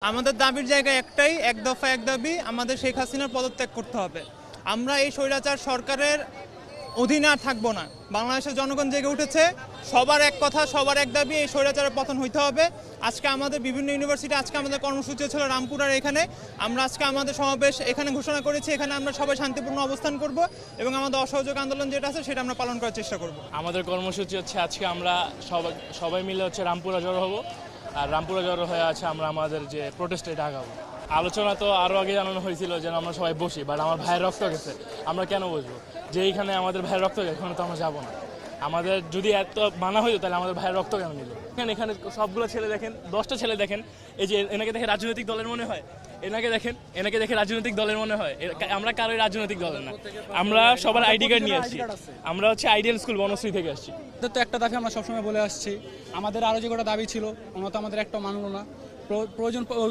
আমাদের দাবির জায়গা একটাই, এক দফা এক দাবি, আমাদের শেখ হাসিনার পদত্যাগ করতে হবে। আমরা এই স্বৈরাচার সরকারের অধীনে আর থাকবো না। বাংলাদেশের জনগণ জেগে উঠেছে, সবার এক কথা, সবার এক দাবি, এই স্বৈরাচারের পতন হইতে হবে। আজকে আমাদের বিভিন্ন ইউনিভার্সিটি, আজকে আমাদের কর্মসূচি ছিল রামপুরার এখানে। আমরা আজকে আমাদের সমাবেশ এখানে ঘোষণা করেছি, এখানে আমরা সবাই শান্তিপূর্ণ অবস্থান করব এবং আমাদের অসহযোগ আন্দোলন যেটা আছে সেটা আমরা পালন করার চেষ্টা করব। আমাদের কর্মসূচি হচ্ছে আজকে আমরা সবাই মিলে রামপুরা জড়ো হব, আর রামপুরা জড়ো হয়ে আছে আমরা আমাদের যে প্রোটেস্ট এটা আগাবো। আলোচনা তো আরও আগে জানানো হয়েছিল যেন আমরা সবাই বসি, বাট আমার ভাইয়ের রক্ত গেছে, আমরা কেন বসবো? যে এইখানে আমাদের ভাইয়ের রক্ত গেছে ওখানে তো আমরা যাবো না। আমাদের যদি এত মানা হইতো তাহলে আমাদের ভাইয়ের রক্ত কেন নিল? এখানে সবগুলো ছেলে দেখেন, 10টা ছেলে দেখেন, এই যে এনাকে দেখে রাজনৈতিক দলের মনে হয়, এনাকে দেখে রাজনৈতিক দলের মনে হয়। আমরা কারোই রাজনৈতিক দলের না, আমরা সবার আইডি কার্ড নিয়ে আসছি। আমরা আইডিয়াল স্কুল বনশ্রী থেকে আসছি। তো একটা দাবি আমরা সবসময় বলে আসছি, আমাদের আরও যে কটা দাবি ছিল ওনারা তো আমাদের একটা মানলো না। প্রয়োজন